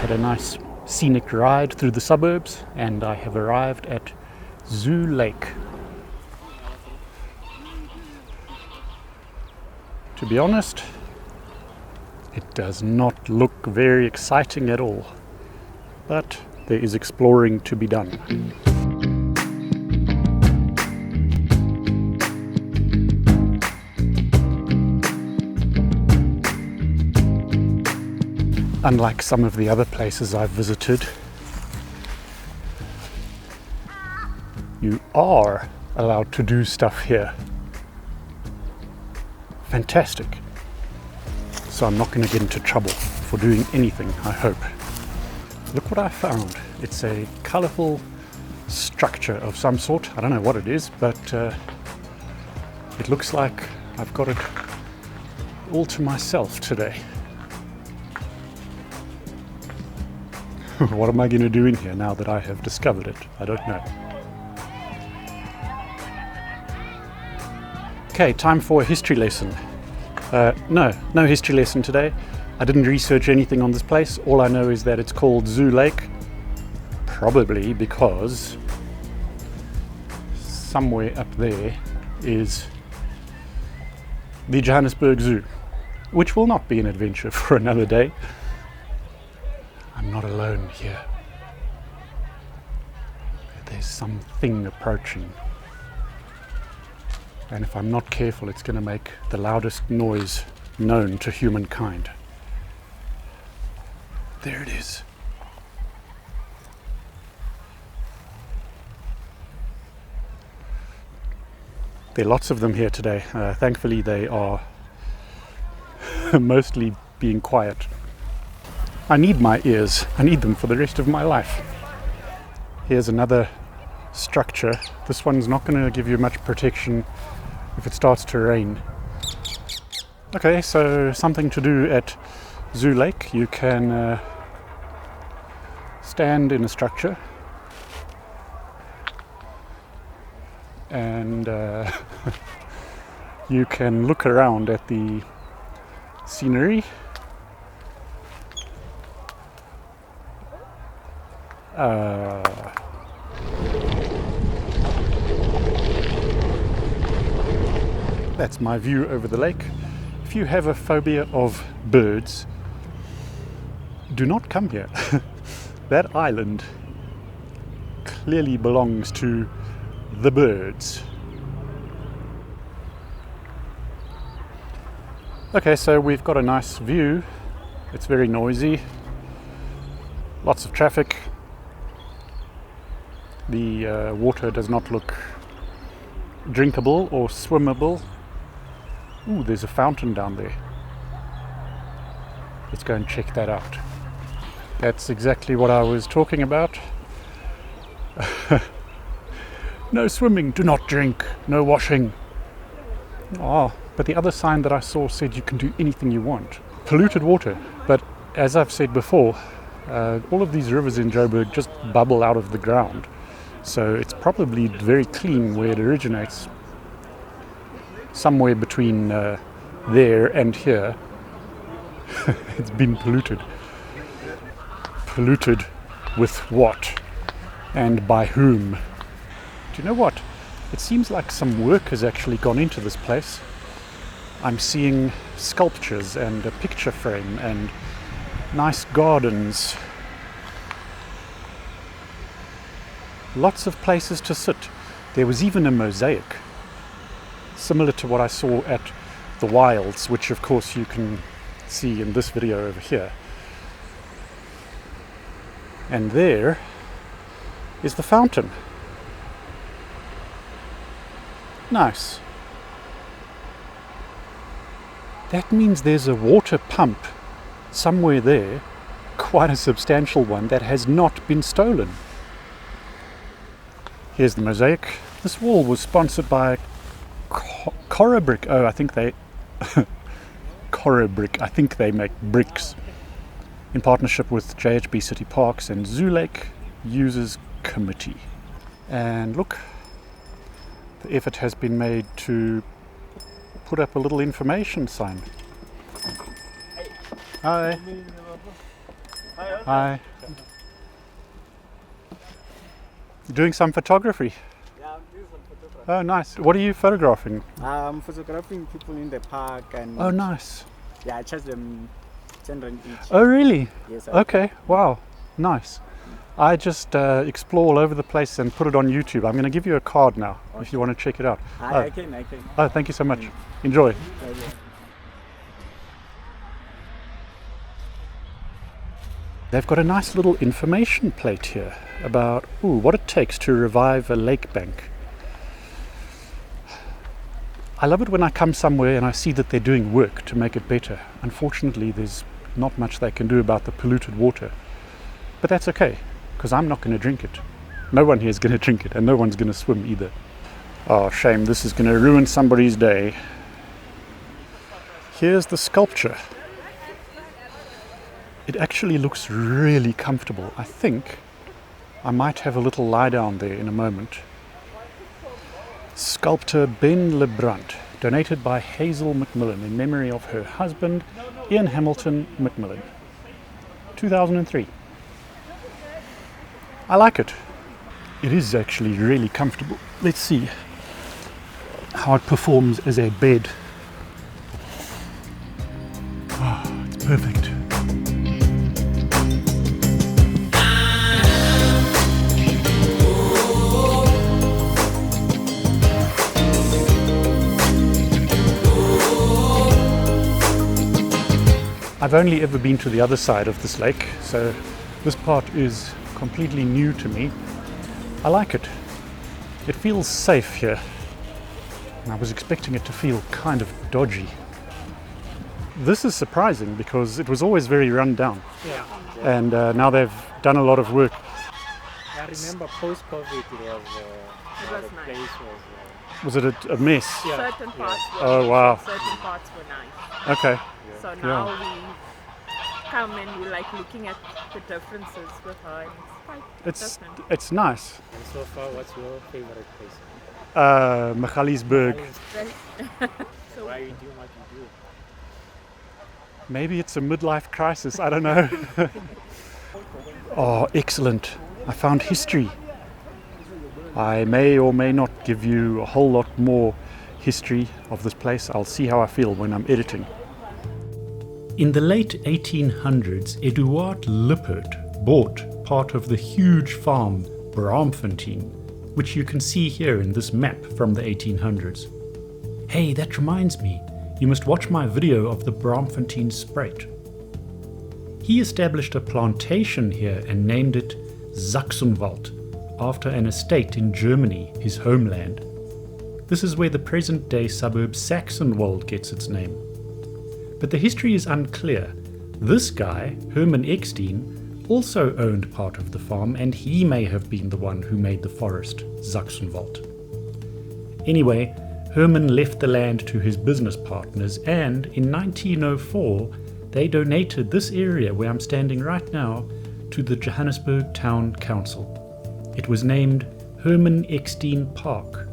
had a nice scenic ride through the suburbs, and I have arrived at Zoo Lake. To be honest, it does not look very exciting at all, but there is exploring to be done. Unlike some of the other places I've visited, you are allowed to do stuff here. Fantastic. So I'm not going to get into trouble for doing anything, I hope. Look what I found. It's a colourful structure of some sort. I don't know what it is, but it looks like I've got it all to myself today. What am I going to do in here now that I have discovered it? I don't know. Okay, time for a history lesson. No history lesson today. I didn't research anything on this place. All I know is that it's called Zoo Lake, probably because somewhere up there is the Johannesburg Zoo, which will not be an adventure for another day. I'm not alone here. There's something approaching. And if I'm not careful, it's going to make the loudest noise known to humankind. There it is. There are lots of them here today. Thankfully, they are mostly being quiet. I need my ears. I need them for the rest of my life. Here's another structure. This one's not going to give you much protection if it starts to rain. Okay, so something to do at Zoo Lake. You can stand in a structure and you can look around at the scenery. That's my view over the lake. If you have a phobia of birds, do not come here. That island clearly belongs to the birds. Okay, so we've got a nice view. It's very noisy. Lots of traffic. The water does not look drinkable or swimmable. Ooh, there's a fountain down there. Let's go and check that out. That's exactly what I was talking about. No swimming, do not drink, no washing. Oh, but the other sign that I saw said you can do anything you want. Polluted water. But as I've said before, all of these rivers in Joburg just bubble out of the ground. So it's probably very clean where it originates. Somewhere between there and here, it's been polluted. Polluted with what? And by whom? Do you know what? It seems like some work has actually gone into this place. I'm seeing sculptures and a picture frame and nice gardens. Lots of places to sit. There was even a mosaic, similar to what I saw at the Wilds, which of course you can see in this video over here. And there is the fountain. Nice. That means there's a water pump somewhere there, quite a substantial one, that has not been stolen. Here's the mosaic. This wall was sponsored by Corrobrick. Oh, I think they Corrobrick. I think they make bricks in partnership with JHB City Parks and Zoo Lake Users Committee. And look, the effort has been made to put up a little information sign. Hi. Hi. Doing some photography. Yeah, I'm doing some photography. Oh, nice. What are you photographing? I'm photographing people in the park and Oh, nice. yeah, I charge them 10 rand each. Oh, really? Yes. Okay. Wow. Nice. I just explore all over the place and put it on YouTube. I'm going to give you a card now if you want to check it out. I can. Oh, thank you so much. Enjoy. They've got a nice little information plate here about what it takes to revive a lake bank. I love it when I come somewhere and I see that they're doing work to make it better. Unfortunately, there's not much they can do about the polluted water. But that's okay, because I'm not going to drink it. No one here is going to drink it, and no one's going to swim either. Oh, shame. This is going to ruin somebody's day. Here's the sculpture. It actually looks really comfortable. I think I might have a little lie down there in a moment. Sculptor Ben Lebrant, donated by Hazel Macmillan in memory of her husband, Ian Hamilton Macmillan. 2003. I like it. It is actually really comfortable. Let's see how it performs as a bed. Oh, it's perfect. I've only ever been to the other side of this lake, so this part is completely new to me. I like it. It feels safe here. And I was expecting it to feel kind of dodgy. This is surprising because it was always very run down. Yeah. And now they've done a lot of work. I remember post-COVID it was the place Was it a mess? Yeah. Certain parts were Oh, wow. certain parts were nice. Okay. So now we come and we like looking at the differences with her. And it's quite different. It's nice. And so far, what's your favorite place? Johannesburg. So Why are you doing what you do? Maybe it's a midlife crisis. I don't know. Oh, excellent. I found history. I may or may not give you a whole lot more history of this place. I'll see how I feel when I'm editing. In the late 1800s, Eduard Lippert bought part of the huge farm Braamfontein, which you can see here in this map from the 1800s. Hey, that reminds me, you must watch my video of the Braamfontein Spruit. He established a plantation here and named it Sachsenwald, after an estate in Germany, his homeland. This is where the present-day suburb Saxonwald gets its name. But the history is unclear. This guy, Herman Eckstein, also owned part of the farm, and he may have been the one who made the forest Sachsenwald. Anyway, Herman left the land to his business partners, and in 1904 they donated this area where I'm standing right now to the Johannesburg Town Council. It was named Herman Eckstein Park.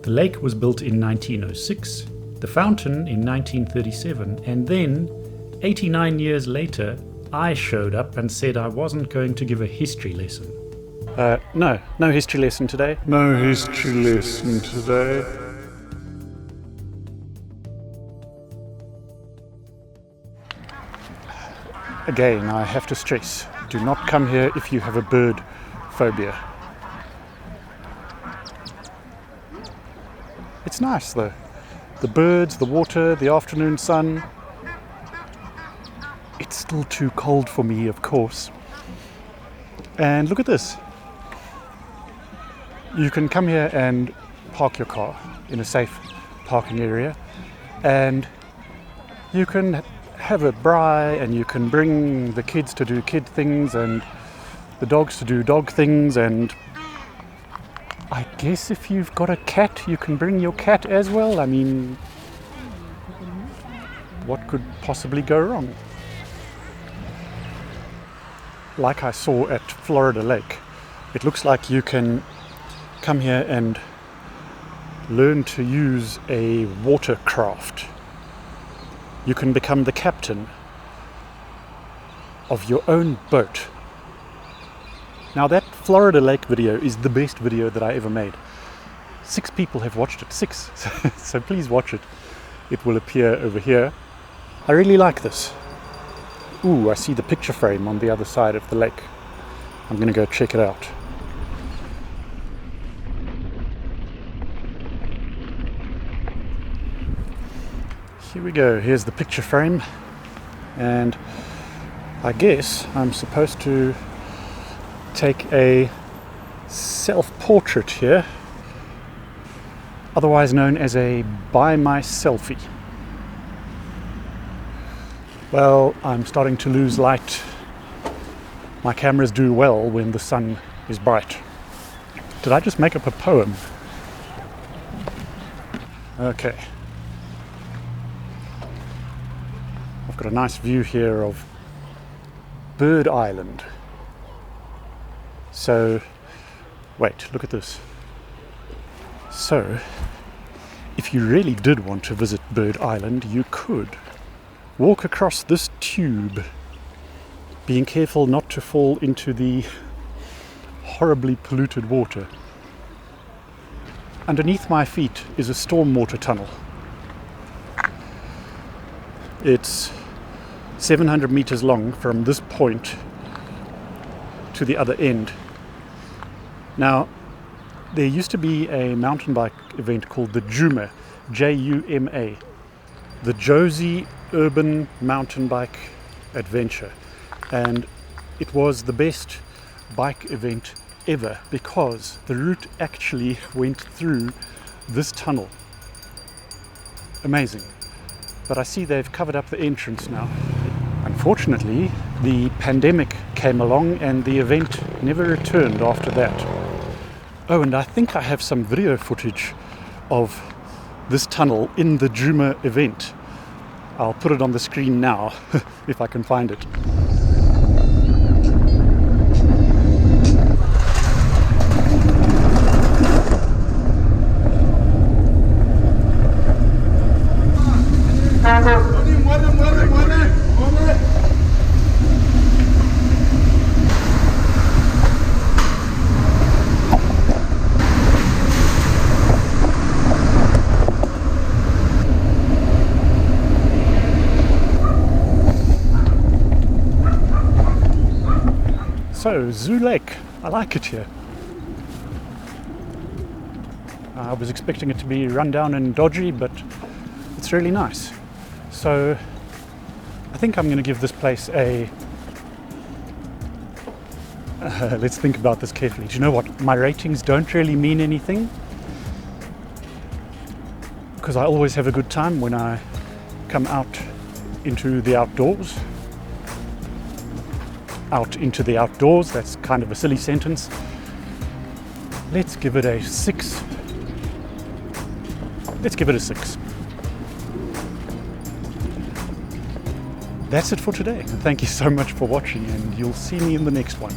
The lake was built in 1906, the fountain in 1937, and then, 89 years later, I showed up and said I wasn't going to give a history lesson. No history lesson today. No history lesson today. Again, I have to stress, do not come here if you have a bird phobia. It's nice though. The birds, the water, the afternoon sun. It's still too cold for me, of course. And look at this. You can come here and park your car in a safe parking area, and you can have a braai, and you can bring the kids to do kid things and the dogs to do dog things, and I guess if you've got a cat, you can bring your cat as well. I mean, what could possibly go wrong? Like I saw at Florida Lake, it looks like you can come here and learn to use a watercraft. You can become the captain. of your own boat. Now that Florida Lake video is the best video that I ever made. 6 people have watched it, 6. So please watch it. It will appear over here. I really like this. Ooh, I see the picture frame on the other side of the lake. I'm gonna go check it out. Here we go, here's the picture frame. And I guess I'm supposed to take a self-portrait here, otherwise known as a by my selfie. Well, I'm starting to lose light. My cameras do well when the sun is bright. Did I just make up a poem? Okay. I've got a nice view here of Bird Island. So, wait, look at this. So, if you really did want to visit Bird Island, you could walk across this tube, being careful not to fall into the horribly polluted water. Underneath my feet is a stormwater tunnel. It's 700 meters long from this point to the other end. Now, there used to be a mountain bike event called the Juma, J-U-M-A, the Josie Urban Mountain Bike Adventure, and it was the best bike event ever because the route actually went through this tunnel. Amazing. But I see they've covered up the entrance now. Unfortunately, the pandemic came along and the event never returned after that. Oh, and I think I have some video footage of this tunnel in the Juma event. I'll put it on the screen now, if I can find it. So, Zoo Lake, I like it here. I was expecting it to be run down and dodgy, but it's really nice. So, I think I'm going to give this place a... let's think about this carefully. Do you know what? My ratings don't really mean anything, because I always have a good time when I come out into the outdoors. Out into the outdoors, that's kind of a silly sentence. Let's give it a 6. Let's give it a 6. That's it for today. Thank you so much for watching, and you'll see me in the next one.